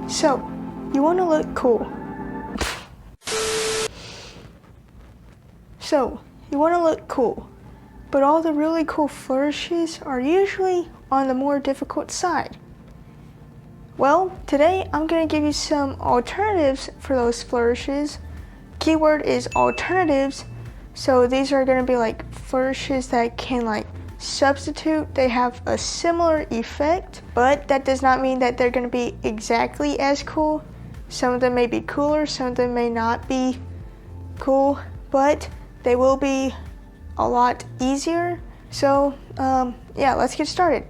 So, you want to look cool. But all the really cool flourishes are usually on the more difficult side. Well, today I'm going to give you some alternatives for those flourishes. Keyword is alternatives, so these are going to be like flourishes that can like substitute. They have a similar effect, but that does not mean that they're going to be exactly as cool. Some of them may be cooler, some of them may not be cool, but they will be a lot easier. So yeah, let's get started.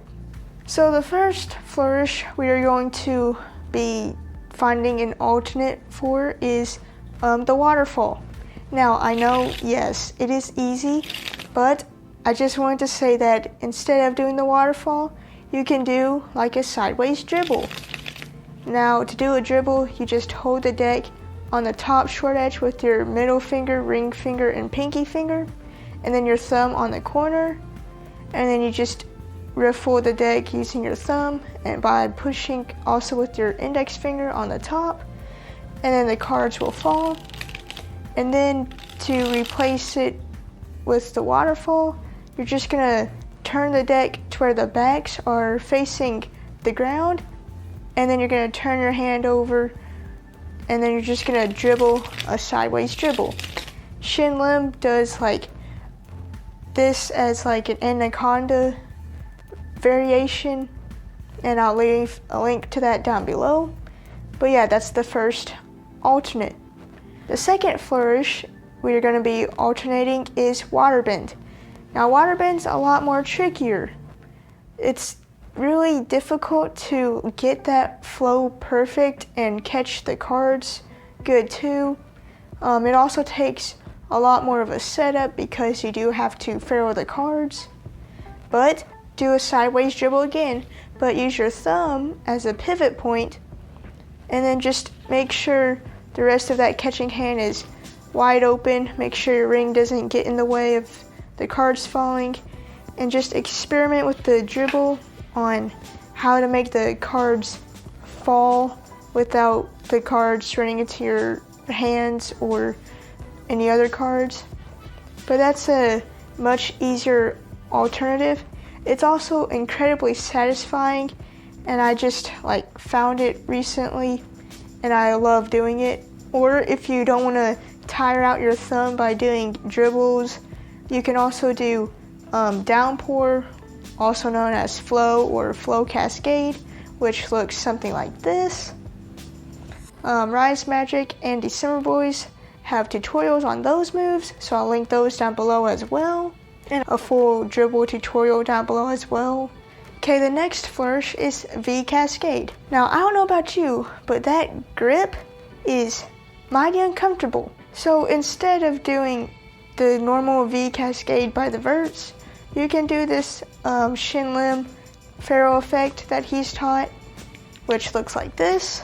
So the first flourish we are going to be finding an alternate for is the Waterfall. Now I know, yes, it is easy, but I just wanted to say that instead of doing the Waterfall, you can do like a sideways dribble. Now to do a dribble, you just hold the deck on the top short edge with your middle finger, ring finger, and pinky finger, and then your thumb on the corner, and then you just riffle the deck using your thumb and by pushing also with your index finger on the top, and then the cards will fall. And then to replace it with the Waterfall, you're just gonna turn the deck to where the backs are facing the ground, and then you're gonna turn your hand over, and then you're just gonna dribble a sideways dribble. Shin Lim does like this as like an anaconda variation, and I'll leave a link to that down below. But yeah, that's the first alternate. The second flourish we're going to be alternating is Waterbend. Now Waterbend's a lot more trickier. It's really difficult to get that flow perfect and catch the cards good too. It also takes a lot more of a setup because you do have to faro the cards. But do a sideways dribble again, but use your thumb as a pivot point, and then just make sure the rest of that catching hand is wide open. Make sure your ring doesn't get in the way of the cards falling, and just experiment with the dribble on how to make the cards fall without the cards running into your hands or any other cards. But that's a much easier alternative. It's also incredibly satisfying, and I just like found it recently and I love doing it. Or if you don't want to tire out your thumb by doing dribbles, you can also do downpour, also known as flow or flow cascade, which looks something like this. Rise Magic and December Boys have tutorials on those moves, so I'll link those down below as well, and a full dribble tutorial down below as well. Okay, the next flourish is V Cascade. Now I don't know about you, but that grip is mighty uncomfortable. So instead of doing the normal V Cascade by the verts, you can do this Shin Lim faro effect that he's taught, which looks like this.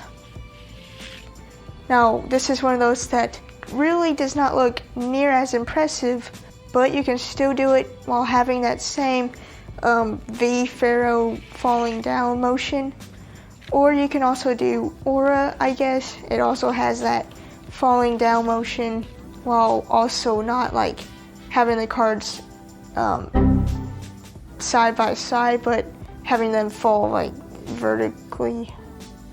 Now this is one of those that really does not look near as impressive, but you can still do it while having that same V faro falling down motion. Or you can also do Aura, I guess. It also has that falling down motion while also not like having the cards side by side, but having them fall like vertically.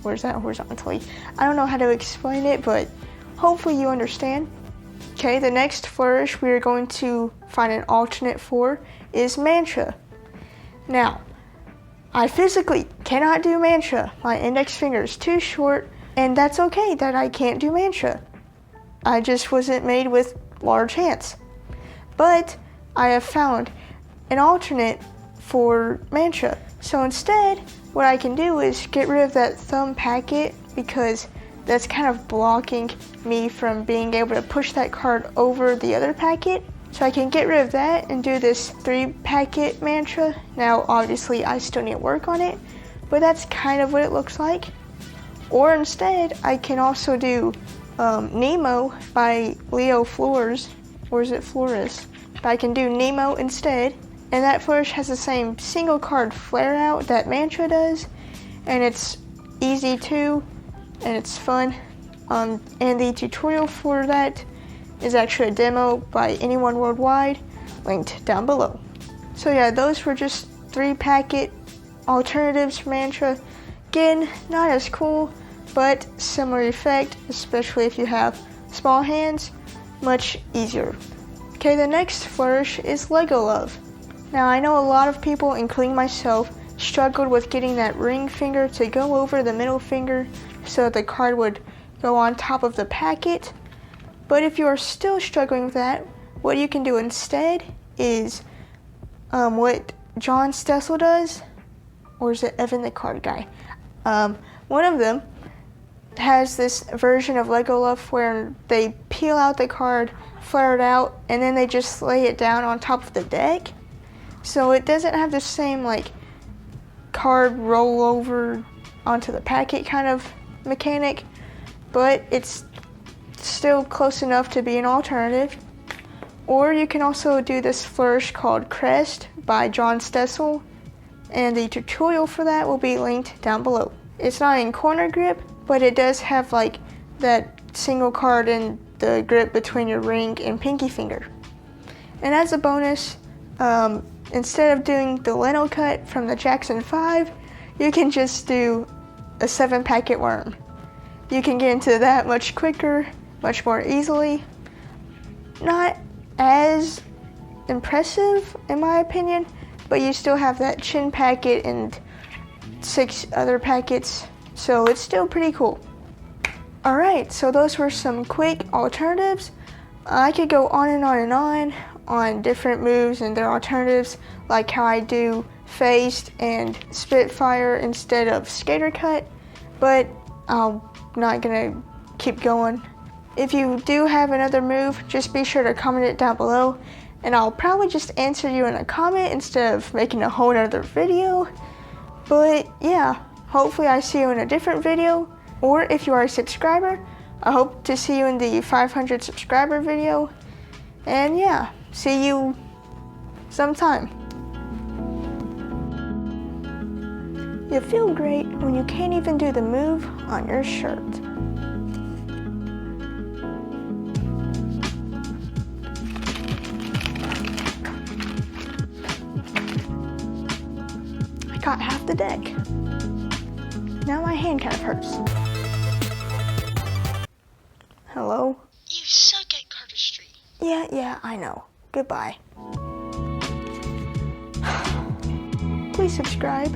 Where's that, horizontally? I don't know how to explain it, but hopefully you understand. Okay, the next flourish we are going to find an alternate for is Mantra. Now, I physically cannot do Mantra. My index finger is too short, and that's okay that I can't do Mantra. I just wasn't made with large hands. But I have found an alternate for Mantra. So instead, what I can do is get rid of that thumb packet, because that's kind of blocking me from being able to push that card over the other packet. So I can get rid of that and do this 3-packet Mantra. Now obviously I still need to work on it, but that's kind of what it looks like. Or instead, I can also do Nemo by Leo Floors, or is it Flores? But I can do Nemo instead, and that flourish has the same single card flare out that Mantra does, and it's easy too. and it's fun. And the tutorial for that is actually a demo by anyone worldwide, linked down below. So yeah, those were just 3 packet alternatives for mantra. Again, not as cool, but similar effect, especially if you have small hands, much easier. Okay, the next flourish is Legolove. Now I know a lot of people, including myself, struggled with getting that ring finger to go over the middle finger so that the card would go on top of the packet. But if you are still struggling with that, what you can do instead is what John Stessel does, or is it Evan the card guy? One of them has this version of Legolove where they peel out the card, flare it out, and then they just lay it down on top of the deck. So it doesn't have the same like card roll over onto the packet kind of mechanic, but it's still close enough to be an alternative. Or you can also do this flourish called Crest by John Stessel, and the tutorial for that will be linked down below. It's not in corner grip, but it does have like that single card in the grip between your ring and pinky finger. And as a bonus, instead of doing the Leno cut from the Jackson 5, you can just do a 7-packet worm. You can get into that much quicker, much more easily. Not as impressive in my opinion, but you still have that chin packet and 6 other packets, so it's still pretty cool. Alright, so those were some quick alternatives. I could go on and on and on different moves and their alternatives, like how I do phased and Spitfire instead of skater cut, but I'm not gonna keep going. If you do have another move, just be sure to comment it down below, and I'll probably just answer you in a comment instead of making a whole nother video. But yeah, hopefully I see you in a different video, or if you are a subscriber, I hope to see you in the 500 subscriber video. And yeah, see you sometime. You feel great when you can't even do the move on your shirt. I got half the deck. Now my hand kind of hurts. Hello? You suck at cardistry. Yeah, I know. Goodbye. Please subscribe.